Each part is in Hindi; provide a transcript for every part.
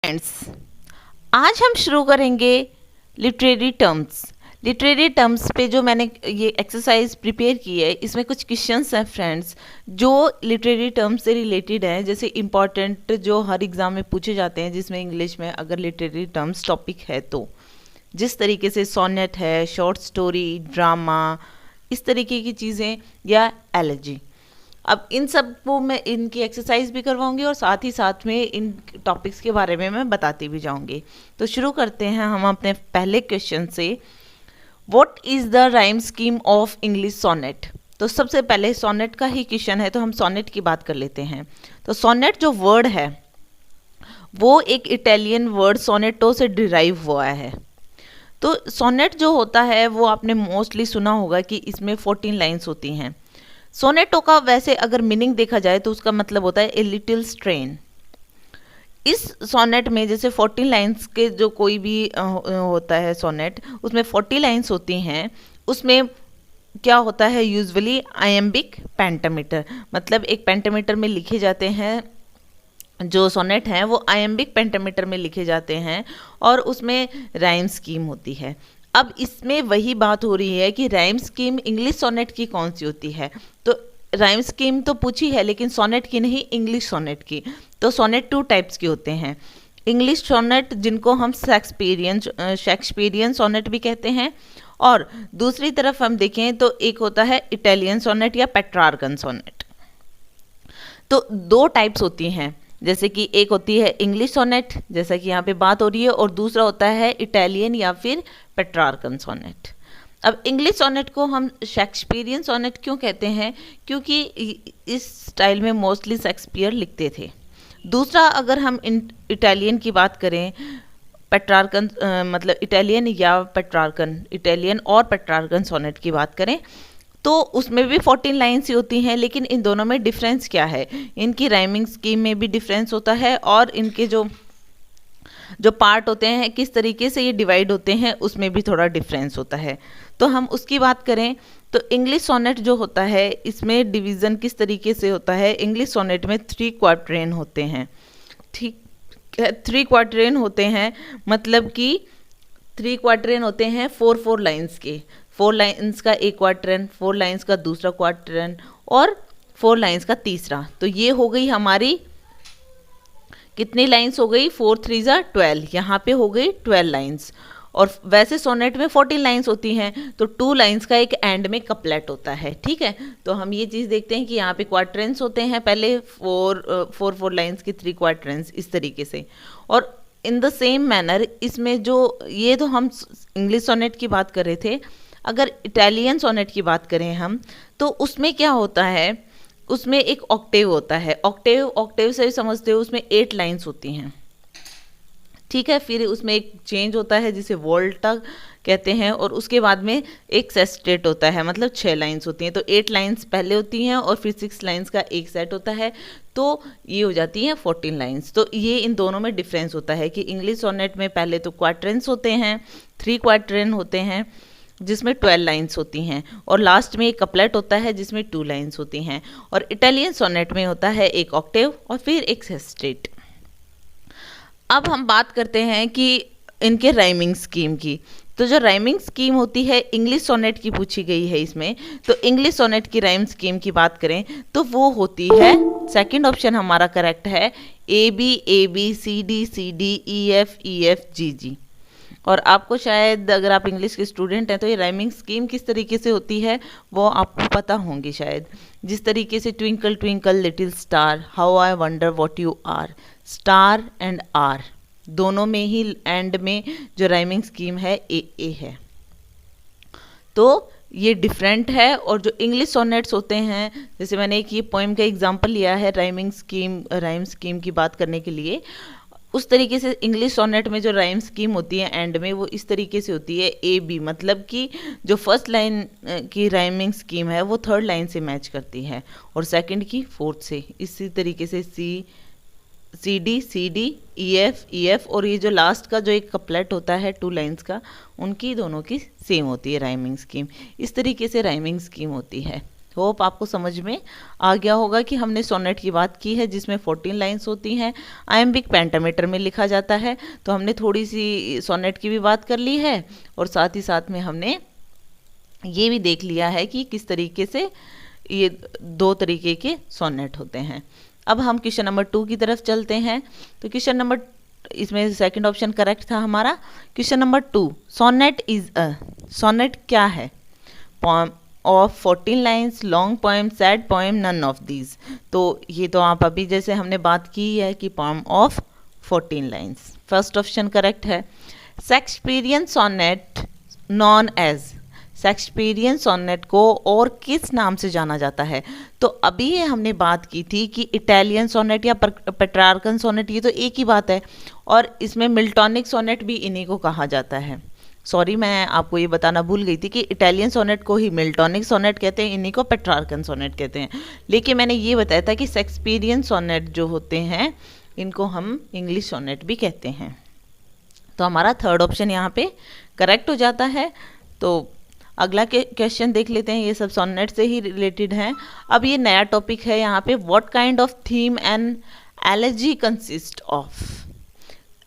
फ्रेंड्स, आज हम शुरू करेंगे लिटरेरी टर्म्स। लिटरेरी टर्म्स पे जो मैंने ये एक्सरसाइज प्रिपेयर की है, इसमें कुछ क्वेश्चंस हैं फ्रेंड्स जो लिटरेरी टर्म्स से रिलेटेड हैं, जैसे इम्पॉर्टेंट जो हर एग्ज़ाम में पूछे जाते हैं, जिसमें इंग्लिश में अगर लिटरेरी टर्म्स टॉपिक है तो जिस तरीके से सोनेट है, शॉर्ट स्टोरी, ड्रामा, इस तरीके की चीज़ें, या एलर्जी। अब इन सब को मैं इनकी एक्सरसाइज भी करवाऊंगी और साथ ही साथ में इन टॉपिक्स के बारे में मैं बताती भी जाऊंगी। तो शुरू करते हैं हम अपने पहले क्वेश्चन से। What is the rhyme scheme of English sonnet? तो सबसे पहले सोनेट का ही क्वेश्चन है, तो हम सोनेट की बात कर लेते हैं। तो सोनेट जो वर्ड है वो एक इटालियन वर्ड सोनेटो से डिराइव हुआ है। तो सोनेट जो होता है वो आपने मोस्टली सुना होगा कि इसमें 14 लाइन्स होती हैं। सोनेटो का वैसे अगर मीनिंग देखा जाए तो उसका मतलब होता है ए लिटिल स्ट्रेन। इस सोनेट में जैसे 14 लाइन्स के जो कोई भी होता है सोनेट, उसमें 40 लाइन्स होती हैं। उसमें क्या होता है, यूजुअली आयम्बिक पेंटामीटर, मतलब एक पेंटामीटर में लिखे जाते हैं। जो सोनेट हैं वो आयम्बिक पेंटामीटर में लिखे जाते हैं और उसमें राइम स्कीम होती है। अब इसमें वही बात हो रही है कि राइम स्कीम इंग्लिश सोनेट की कौन सी होती है। तो राइम स्कीम तो पूछी है, लेकिन सोनेट की नहीं, इंग्लिश सोनेट की। तो सोनेट 2 टाइप्स के होते हैं। इंग्लिश सोनेट जिनको हम शेक्सपियरियन सोनेट भी कहते हैं, और दूसरी तरफ हम देखें तो एक होता है इटालियन सोनेट या पेट्रार्कन सोनेट। तो 2 टाइप्स होती हैं, जैसे कि एक होती है इंग्लिश सोनेट, जैसा कि यहाँ पे बात हो रही है, और दूसरा होता है इटालियन या फिर पेट्रार्कन सोनेट। अब इंग्लिश सोनेट को हम शेक्सपियरियन सोनेट क्यों कहते हैं? क्योंकि इस स्टाइल में मोस्टली शेक्सपियर लिखते थे। दूसरा, अगर हम इटालियन की बात करें, पेट्रार्कन मतलब इटालियन या पेट्रार्कन, इटालियन और पेट्रार्कन सोनेट की बात करें तो उसमें भी 14 लाइन्स ही होती हैं। लेकिन इन दोनों में डिफरेंस क्या है? इनकी राइमिंग स्कीम में भी डिफरेंस होता है, और इनके जो पार्ट होते हैं, किस तरीके से ये डिवाइड होते हैं, उसमें भी थोड़ा डिफरेंस होता है। तो हम उसकी बात करें तो इंग्लिश सोनेट जो होता है, इसमें डिवीज़न किस तरीके से होता है? इंग्लिश सोनेट में 3 क्वार्टरेन होते हैं। ठीक है, 3 क्वार्टरेन होते हैं, मतलब कि 3 क्वार्टरेन होते हैं 4 लाइन्स के। 4 लाइन्स का एक क्वार्टरन, 4 लाइन्स का दूसरा क्वार्टरन, और 4 लाइन्स का तीसरा। तो ये हो गई हमारी कितनी लाइन्स हो गई? 4 3 जा 12, यहाँ पे हो गई 12 लाइन्स। और वैसे सोनेट में 14 लाइन्स होती हैं, तो 2 लाइन्स का एक एंड में कपलेट होता है। ठीक है, तो हम ये चीज़ देखते हैं कि यहाँ पे क्वार्टरन्स होते हैं, पहले 4 लाइन्स की 3 क्वार्टरन्स, इस तरीके से। और इन द सेम मैनर इसमें जो ये तो हम इंग्लिश सोनेट की बात कर रहे थे। अगर इटालियन सोनेट की बात करें हम, तो उसमें क्या होता है, उसमें एक ऑक्टेव होता है। ऑक्टेव से समझते हो, उसमें 8 लाइन्स होती हैं। ठीक है, फिर उसमें एक चेंज होता है जिसे वोल्टा कहते हैं, और उसके बाद में एक सेस्टेट होता है, मतलब 6 लाइन्स होती हैं। तो 8 लाइन्स पहले होती हैं और फिर 6 लाइन्स का एक सेट होता है, तो ये हो जाती हैं 14 लाइन्स। तो ये इन दोनों में डिफरेंस होता है कि इंग्लिश सोनेट में पहले तो क्वार्टरन्स होते हैं, 3 क्वार्टरन होते हैं जिसमें 12 लाइन्स होती हैं, और लास्ट में एक कपलेट होता है जिसमें 2 लाइन्स होती हैं। और इटालियन सोनेट में होता है एक ऑक्टेव और फिर एक सेस्टेट। अब हम बात करते हैं कि इनके राइमिंग स्कीम की। तो जो राइमिंग स्कीम होती है इंग्लिश सोनेट की पूछी गई है इसमें, तो इंग्लिश सोनेट की राइम स्कीम की बात करें तो वो होती है, सेकंड ऑप्शन हमारा करेक्ट है, A B C D E F G। और आपको शायद, अगर आप इंग्लिश के स्टूडेंट हैं, तो ये राइमिंग स्कीम किस तरीके से होती है वो आपको पता होंगी शायद। जिस तरीके से twinkle twinkle little star, how I wonder what you are, star and are दोनों में ही एंड में जो राइमिंग स्कीम है ए है। तो ये डिफरेंट है। और जो इंग्लिश सोनेट्स होते हैं, जैसे मैंने एक ये पोएम का एग्जांपल लिया है राइम स्कीम की बात करने के लिए, उस तरीके से इंग्लिश सोनेट में जो राइम स्कीम होती है एंड में, वो इस तरीके से होती है AB, मतलब कि जो फर्स्ट लाइन की राइमिंग स्कीम है वो थर्ड लाइन से मैच करती है, और सेकंड की फोर्थ से। इसी तरीके से C D E F, और ये जो लास्ट का जो एक कपलेट होता है 2 लाइन्स का, उनकी दोनों की सेम होती है राइमिंग स्कीम। इस तरीके से राइमिंग स्कीम होती है। होप आपको समझ में आ गया होगा कि हमने सोनेट की बात की है जिसमें 14 लाइंस होती हैं, आयम्बिक पेंटामीटर में लिखा जाता है। तो हमने थोड़ी सी सोनेट की भी बात कर ली है और साथ ही साथ में हमने ये भी देख लिया है कि किस तरीके से ये दो तरीके के सोनेट होते हैं। अब हम क्वेश्चन नंबर 2 की तरफ चलते हैं। तो क्वेश्चन नंबर, इसमें सेकंड ऑप्शन करेक्ट था हमारा। Question number 2, sonnet is a, sonnet क्या है? Poem of 14 lines, long poem, sad poem, none of these. तो ये तो आप अभी जैसे हमने बात की है कि poem of 14 lines, first option correct है। Shakespearean sonnet known as, Shakespearean sonnet को और किस नाम से जाना जाता है? तो अभी हमने बात की थी कि इटालियन सोनेट या पेट्रार्कन सोनेट, ये तो एक ही बात है, और इसमें मिल्टॉनिक सोनेट भी इन्हीं को कहा जाता है। सॉरी, मैं आपको ये बताना भूल गई थी कि इटालियन सोनेट को ही मिल्टॉनिक सोनेट कहते हैं, इन्हीं को पेट्रार्कन सोनेट कहते हैं। लेकिन मैंने ये बताया था कि शेक्सपियरियन सोनेट जो होते हैं इनको हम इंग्लिश सोनेट भी कहते हैं। तो हमारा थर्ड ऑप्शन यहाँ पे करेक्ट हो जाता है। तो अगला क्वेश्चन देख लेते हैं, ये सब सोनेट से ही रिलेटेड हैं। अब ये नया टॉपिक है यहाँ पे, what kind of theme and elegy consist of.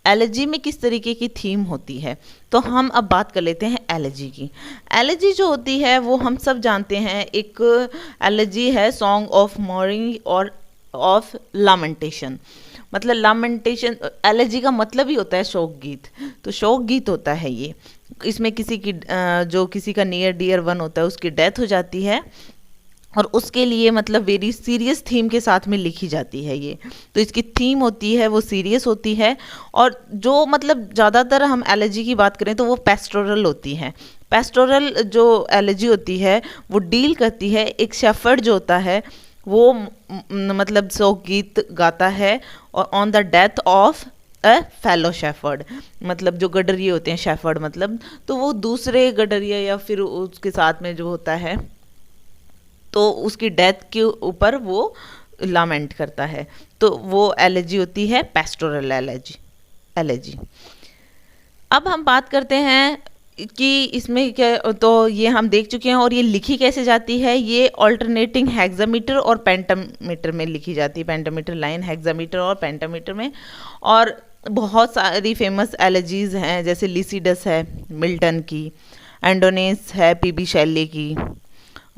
Elegy में किस तरीके की थीम होती है? तो हम अब बात कर लेते हैं एलेजी की। एलेजी जो होती है वो हम सब जानते हैं, एक एलेजी है सॉन्ग ऑफ मॉर्निंग और ऑफ लामेंटेशन। मतलब लामेंटेशन, एलेजी का मतलब ही होता है शोक गीत, तो शोक गीत होता है ये। इसमें किसी की जो किसी का नियर डियर वन होता है उसकी डेथ हो जाती है और उसके लिए मतलब वेरी सीरियस थीम के साथ में लिखी जाती है ये। तो इसकी थीम होती है वो सीरियस होती है, और जो मतलब ज़्यादातर हम एलेजी की बात करें तो वो पेस्टोरल होती है। पेस्टोरल जो एलेजी होती है वो डील करती है, एक शेफर्ड जो होता है वो मतलब शोक गीत गाता है और on the death of a fellow shepherd, मतलब जो गडरिये होते हैं शेफर्ड मतलब, तो वो दूसरे गडरिये या फिर उसके साथ में जो होता है तो उसकी डेथ के ऊपर वो लामेंट करता है। तो वो एलेजी होती है पेस्टोरल एलेजी। अब हम बात करते हैं कि इसमें क्या, तो ये हम देख चुके हैं। और ये लिखी कैसे जाती है? ये ऑल्टरनेटिंग हेक्सामीटर और पेंटामीटर में लिखी जाती है, पेंटामीटर लाइन, हेक्सामीटर और पेंटामीटर में। और बहुत सारी फेमस एलेजीज हैं, जैसे लिसिडस है मिल्टन की, एंडोनेस है पीबी शेले की,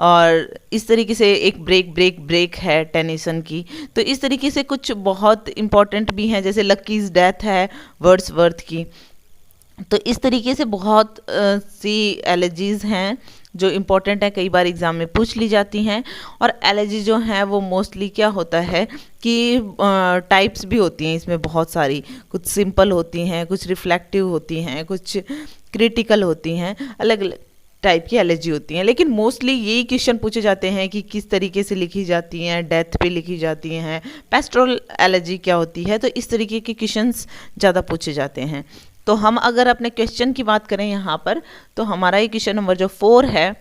और इस तरीके से एक ब्रेक है टेनिसन की। तो इस तरीके से कुछ बहुत इम्पॉर्टेंट भी हैं, जैसे लकीज डेथ है वर्ड्सवर्थ की। तो इस तरीके से बहुत सी एलर्जीज़ हैं जो इम्पोर्टेंट है, कई बार एग्ज़ाम में पूछ ली जाती हैं। और एलर्जी जो हैं वो मोस्टली क्या होता है कि टाइप्स भी होती हैं इसमें बहुत सारी, कुछ सिंपल होती हैं, कुछ रिफ्लेक्टिव होती हैं, कुछ क्रिटिकल होती हैं, अलग अलग टाइप की एलर्जी होती हैं। लेकिन मोस्टली यही क्वेश्चन पूछे जाते हैं कि किस तरीके से लिखी जाती हैं, डेथ पे लिखी जाती हैं, पेस्टोरल एलर्जी क्या होती है। तो इस तरीके के क्वेश्चंस ज़्यादा पूछे जाते हैं। तो हम अगर अपने क्वेश्चन की बात करें यहाँ पर, तो हमारा ये क्वेश्चन नंबर जो 4 है,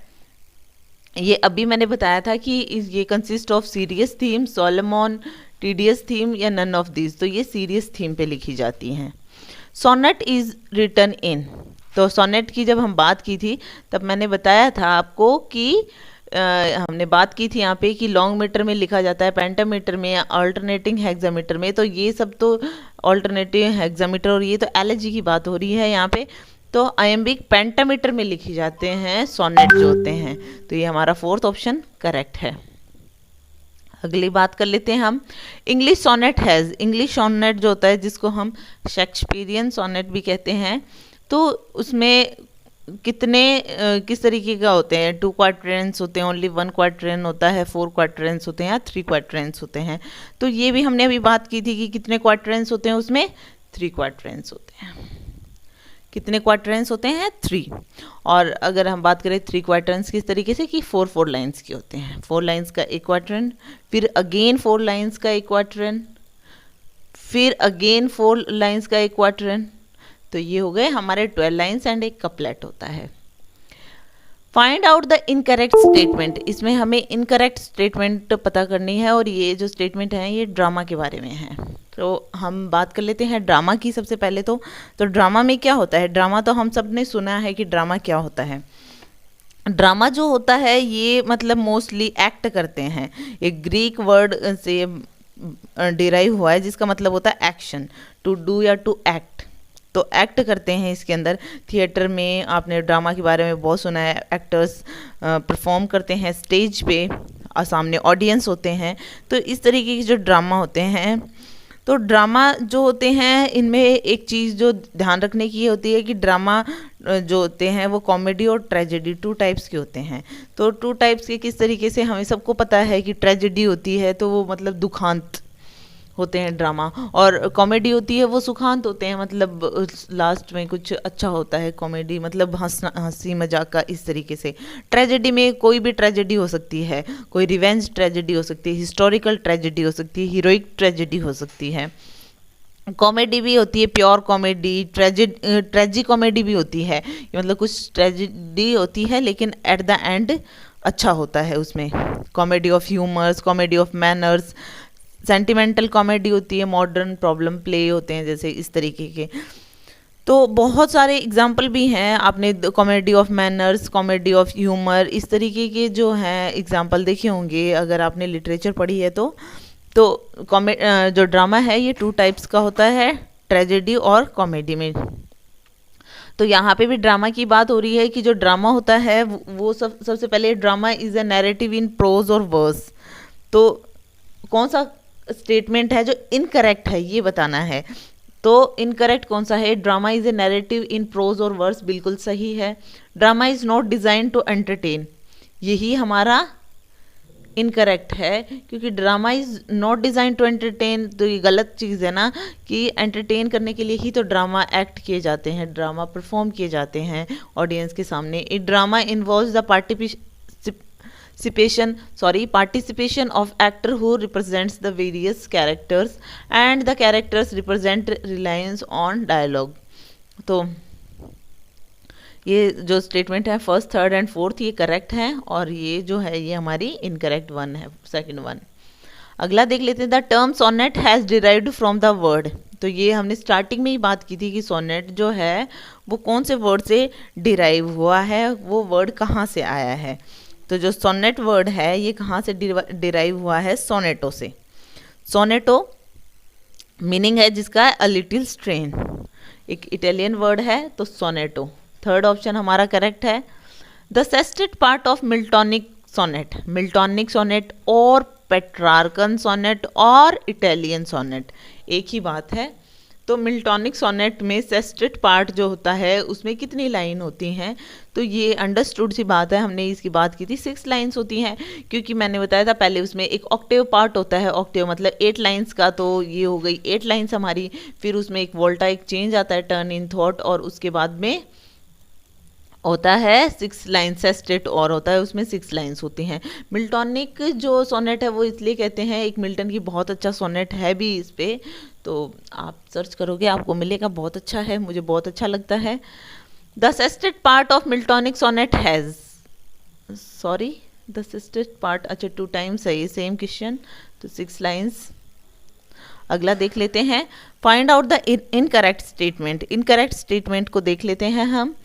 ये अभी मैंने बताया था कि ये consist of serious theme, Solomon, tedious theme या नन ऑफ दिस। तो ये सीरियस थीम पे लिखी जाती हैं। सोनेट इज रिटन इन, तो सोनेट की जब हम बात की थी तब मैंने बताया था आपको कि हमने बात की थी यहाँ पे कि लॉन्ग मीटर में लिखा जाता है, पेंटामीटर में या अल्टरनेटिंग हेक्सामीटर में। तो ये सब तो अल्टरनेटिव हेक्सामीटर, और ये तो एलर्जी की बात हो रही है यहाँ पे। तो आयम्बिक पेंटामीटर में लिखी जाते हैं सोनेट जो होते हैं। तो ये हमारा 4th ऑप्शन करेक्ट है। अगली बात कर लेते हैं हम, English sonnet has, English sonnet जो होता है जिसको हम शेक्सपियरियन सोनेट भी कहते हैं, तो उसमें कितने किस तरीके का होते हैं? 2 क्वार्टरेंस होते हैं, ओनली 1 क्वार्टरेन होता है, 4 क्वार्टरेंस होते हैं या 3 क्वार्टरेंस होते हैं। तो ये भी हमने अभी बात की थी कि कितने क्वार्टरेंस होते हैं, उसमें 3 क्वार्टरेंस होते हैं। कितने क्वार्टरेंस होते हैं? 3। और अगर हम बात करें 3 क्वार्टरेंस किस तरीके से, कि 4 लाइन्स के होते हैं। 4 लाइन्स का एक क्वार्टरेन, फिर अगेन 4 लाइन्स का एक क्वार्टरेन, फिर अगेन 4 लाइन्स का एक क्वार्टरेन। तो ये हो गए हमारे 12 लाइन्स एंड एक कपलेट होता है। Find out the incorrect statement, इसमें हमें इनकरेक्ट स्टेटमेंट पता करनी है, और ये जो स्टेटमेंट है ये ड्रामा के बारे में है। तो हम बात कर लेते हैं ड्रामा की सबसे पहले। तो ड्रामा में क्या होता है? ड्रामा तो हम सब ने सुना है कि ड्रामा क्या होता है। ड्रामा जो होता है ये मतलब मोस्टली एक्ट करते हैं। एक ग्रीक वर्ड से डिराइव हुआ है जिसका मतलब होता है एक्शन, टू डू या टू एक्ट। तो एक्ट करते हैं इसके अंदर। थिएटर में आपने ड्रामा के बारे में बहुत सुना है, एक्टर्स परफॉर्म करते हैं स्टेज पे और सामने ऑडियंस होते हैं। तो इस तरीके के जो ड्रामा होते हैं, तो ड्रामा जो होते हैं इनमें एक चीज़ जो ध्यान रखने की होती है कि ड्रामा जो होते हैं वो कॉमेडी और ट्रेजेडी 2 टाइप्स के होते हैं। तो 2 टाइप्स के किस तरीके से, हमें सबको पता है कि ट्रेजेडी होती है तो वो मतलब दुखांत होते हैं ड्रामा, और कॉमेडी होती है वो सुखांत होते हैं, मतलब लास्ट में कुछ अच्छा होता है। कॉमेडी मतलब हंसी मजाक का इस तरीके से। ट्रेजेडी में कोई भी ट्रेजेडी हो सकती है, कोई रिवेंज ट्रेजेडी हो सकती है, हिस्टोरिकल ट्रेजेडी हो सकती है, हीरोइक ट्रेजेडी हो सकती है। कॉमेडी भी होती है, प्योर कॉमेडी, ट्रेजी कॉमेडी भी होती है, मतलब कुछ ट्रेजेडी होती है लेकिन एट द एंड अच्छा होता है उसमें। Comedy of humours, comedy of manners, sentimental comedy होती है, मॉडर्न प्रॉब्लम प्ले होते हैं, जैसे इस तरीके के। तो बहुत सारे एग्जाम्पल भी हैं, आपने comedy of manners, comedy of humour, इस तरीके के जो हैं एग्जाम्पल देखे होंगे अगर आपने लिटरेचर पढ़ी है तो। जो ड्रामा है ये 2 टाइप्स का होता है, ट्रेजेडी और कॉमेडी में। तो यहाँ पे भी ड्रामा की बात हो रही है कि जो ड्रामा होता है वो सबसे पहले drama is a narrative in prose और वर्स। तो कौन सा स्टेटमेंट है जो इनकरेक्ट है ये बताना है। तो इनकरेक्ट कौन सा है, drama is a narrative in prose और वर्स, बिल्कुल सही है। Drama is not design to entertain, यही हमारा इनकरेक्ट है, क्योंकि drama is not design to entertain, तो ये गलत चीज़ है ना कि एंटरटेन करने के लिए ही तो ड्रामा एक्ट किए जाते हैं, ड्रामा परफॉर्म किए जाते हैं ऑडियंस के सामने। It drama involves the participation of actor who represents the various characters and the characters represent reliance on dialogue। तो ये जो स्टेटमेंट है फर्स्ट, थर्ड एंड फोर्थ ये करेक्ट है, और ये जो है ये हमारी इनकरेक्ट वन है, सेकंड वन। अगला देख लेते हैं, the term sonnet has derived from the word. तो ये हमने स्टार्टिंग में ही बात की थी कि सोनेट जो है वो कौन से वर्ड से डिराइव हुआ है, वो वर्ड कहाँ से आया है। तो जो सोनेट वर्ड है ये कहाँ से डिराइव हुआ है, सोनेटो से। सोनेटो मीनिंग है जिसका अ लिटिल स्ट्रेन, एक इटालियन वर्ड है तो सोनेटो। थर्ड ऑप्शन हमारा करेक्ट है। The sestet part of Miltonic sonnet, Miltonic sonnet और पेट्रार्कन सोनेट और इटालियन सोनेट एक ही बात है। तो मिल्टॉनिक सोनेट में सेस्टेड पार्ट जो होता है उसमें कितनी लाइन होती हैं, तो ये अंडरस्टूड सी बात है, हमने इसकी बात की थी 6 लाइन्स होती हैं, क्योंकि मैंने बताया था पहले उसमें एक ऑक्टेव पार्ट होता है, ऑक्टेव मतलब 8 लाइन्स का, तो ये हो गई 8 लाइन्स हमारी। फिर उसमें एक वोल्टाइक चेंज आता है, टर्न इन थॉट, और उसके बाद में होता है 6 लाइन सेस्टेट और होता है उसमें 6 लाइन्स होती हैं। मिल्टॉनिक जो सोनेट है वो इसलिए कहते हैं, एक मिल्टन की बहुत अच्छा सोनेट है भी इस पे, तो आप सर्च करोगे आपको मिलेगा, बहुत अच्छा है, मुझे बहुत अच्छा लगता है। The sestet part of Miltonic sonnet has, sorry the sestet part, अच्छा 2 टाइम्स है ये सेम क्वेश्चन, तो 6 लाइन्स। अगला देख लेते हैं, find out the incorrect statement. Incorrect statement को देख लेते हैं हम,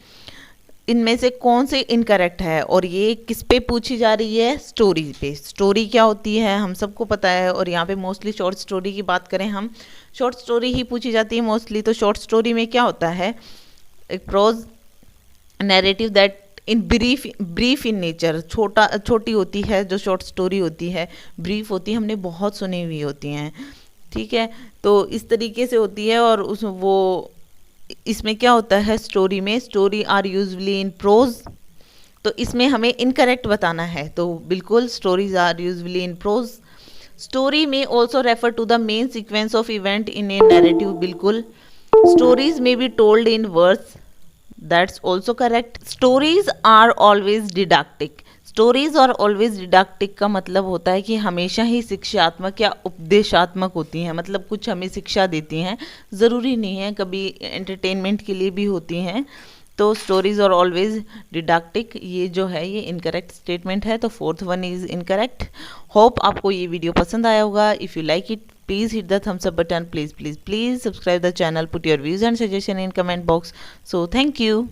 इनमें से कौन से इनकरेक्ट है, और ये किस पे पूछी जा रही है, स्टोरी पे। स्टोरी क्या होती है हम सबको पता है, और यहाँ पे मोस्टली शॉर्ट स्टोरी की बात करें हम, शॉर्ट स्टोरी ही पूछी जाती है मोस्टली। तो शॉर्ट स्टोरी में क्या होता है, एक prose narrative that in brief in nature, छोटी होती है जो शॉर्ट स्टोरी होती है, ब्रीफ होती है, हमने बहुत सुनी हुई होती हैं, ठीक है। तो इस तरीके से होती है, और इसमें क्या होता है, स्टोरी में, story are usually in prose, तो इसमें हमें इनकरेक्ट बताना है, तो बिल्कुल stories are usually in prose. Story may also refer to the main sequence of event in a narrative, बिल्कुल। Stories may be told in words, that's also correct. Stories are always didactic, stories are always didactic का मतलब होता है कि हमेशा ही शिक्षात्मक या उपदेशात्मक होती हैं, मतलब कुछ हमें शिक्षा देती हैं, ज़रूरी नहीं है, कभी एंटरटेनमेंट के लिए भी होती हैं। तो स्टोरीज और ऑलवेज डिडक्टिक ये जो है ये इनकरेक्ट स्टेटमेंट है, तो 4th one is incorrect. Hope आपको ये वीडियो पसंद आया होगा। If you like it please hit the thumbs up button, please subscribe the channel, put your views and suggestion in comment box. So thank you.